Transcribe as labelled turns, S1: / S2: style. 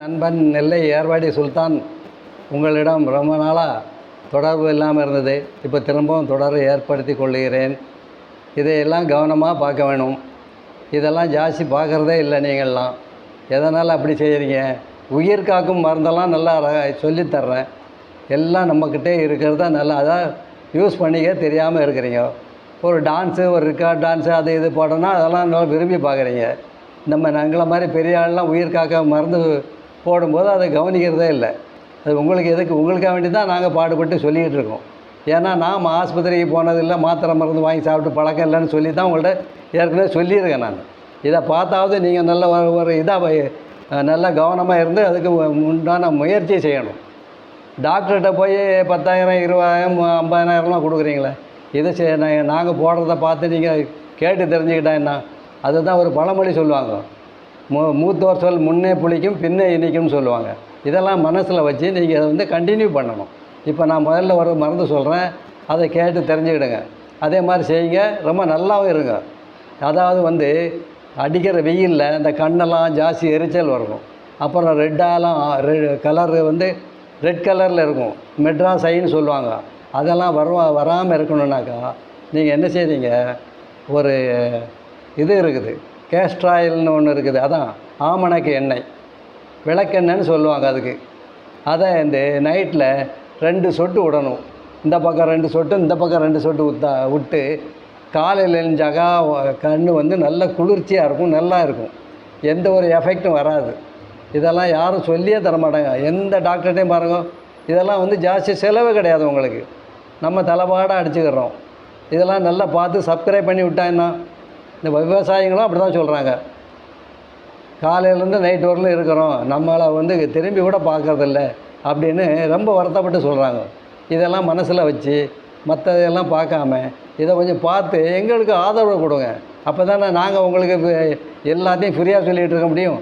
S1: நண்பன் நெல்லை ஏர்வாடி சுல்தான் உங்களிடம் ரொம்ப நாளாக தொடர்பு இல்லாமல் இருந்தது. இப்போ திரும்பவும் தொடர்பு ஏற்படுத்தி கொள்கிறேன். இதையெல்லாம் கவனமாக பார்க்க வேணும். இதெல்லாம் ஜாஸ்தி பார்க்குறதே இல்லை நீங்கள்லாம். எதனால் அப்படி செய்கிறீங்க? உயிர் காக்கும் மருந்தெல்லாம் நல்லா சொல்லித்தர்றேன். எல்லாம் நம்மக்கிட்டே இருக்கிறத நல்லா அதான் யூஸ் பண்ணிக்க தெரியாமல் இருக்கிறீங்க. ஒரு டான்ஸு, ஒரு ரெக்கார்ட் டான்ஸு, அது இது போட்டோன்னா அதெல்லாம் நல்லா விரும்பி பார்க்குறீங்க. எங்களை மாதிரி பெரிய ஆள்லாம் உயிர் காக்க மருந்து போடும்போது அதை கவனிக்கிறதே இல்லை. அது உங்களுக்கு எதுக்கு? உங்களுக்காக வேண்டி தான் நாங்கள் பாடுபட்டு சொல்லிக்கிட்டு இருக்கோம். ஏன்னா நாம் ஆஸ்பத்திரிக்கு போனதில்லை, மாத்திரை மருந்து வாங்கி சாப்பிட்டு பழக்கம் இல்லைன்னு சொல்லி தான் உங்கள்கிட்ட ஏற்கனவே சொல்லியிருக்கேன் நான். இதை பார்த்தாவது நீங்கள் நல்ல ஒரு இதாக நல்லா கவனமாக இருந்து அதுக்கு உண்டான முயற்சி செய்யணும். டாக்டர்கிட்ட போய் 10,000 20,000 50,000 கொடுக்குறீங்களே, இதை நாங்கள் போடுறத பார்த்து நீங்கள் கேட்டு தெரிஞ்சுக்கிட்டா என்ன? அதுதான் ஒரு பழமொழி சொல்லுவாங்க, மூத்தோர் சொல் முன்னே புளிக்கும் பின்னே இனிக்கும்னு சொல்லுவாங்க. இதெல்லாம் மனசில் வச்சு நீங்கள் அதை கண்டினியூ பண்ணணும். இப்போ நான் முதல்ல ஒரு மருந்து சொல்கிறேன், அதை கேட்டு தெரிஞ்சுக்கிடுங்க. அதே மாதிரி செய்யுங்க, ரொம்ப நல்லாவும் இருங்க. அதாவது அடிக்கிற வெயிலில் இந்த கண்ணெல்லாம் ஜாஸ்தி எரிச்சல் வரணும். அப்புறம் ரெட்டாலாம் கலரு ரெட் கலரில் இருக்கும், மெட்ராஸ் ஐன்னு சொல்லுவாங்க. அதெல்லாம் வராமல் இருக்கணுன்னாக்கா நீங்கள் என்ன செய்றீங்க, ஒரு இது இருக்குது, கேஸ்ட்ராயில்னு ஒன்று இருக்குது. அதான் ஆமணக்கு எண்ணெய், விளக்கெண்ணெய்ன்னு சொல்லுவாங்க அதுக்கு. அதை நைட்டில் 2 சொட்டு விடணும். இந்த பக்கம் 2 சொட்டு, இந்த பக்கம் 2 சொட்டு விட்டு காலையில் எழுந்தாக்கா கண் நல்ல குளிர்ச்சியாக இருக்கும், நல்லா இருக்கும், எந்த ஒரு எஃபெக்டும் வராது. இதெல்லாம் யாரும் சொல்லியே தரமாட்டாங்க. எந்த டாக்டர்கிட்டையும் பாருங்க, இதெல்லாம் ஜாஸ்தி செலவு கிடையாது உங்களுக்கு. நம்ம தலைப்பாடாக அடிச்சுக்கிறோம். இதெல்லாம் நல்லா பார்த்து சப்ஸ்கிரைப் பண்ணி விட்டாங்கன்னா, இந்த விவசாயிகளும் அப்படி தான் சொல்கிறாங்க. காலையிலேருந்து நைட் வரலும் இருக்கிறோம், நம்மளை திரும்பி கூட பார்க்கறதில்ல அப்படின்னு ரொம்ப வருத்தப்பட்டு சொல்கிறாங்க. இதெல்லாம் மனசில் வச்சு மற்றதெல்லாம் பார்க்காம இதை கொஞ்சம் பார்த்து எங்களுக்கு ஆதரவு கொடுங்க. அப்போ தானே நாங்கள் உங்களுக்கு எல்லாத்தையும் ஃப்ரீயாக சொல்லிகிட்டு இருக்க முடியும்.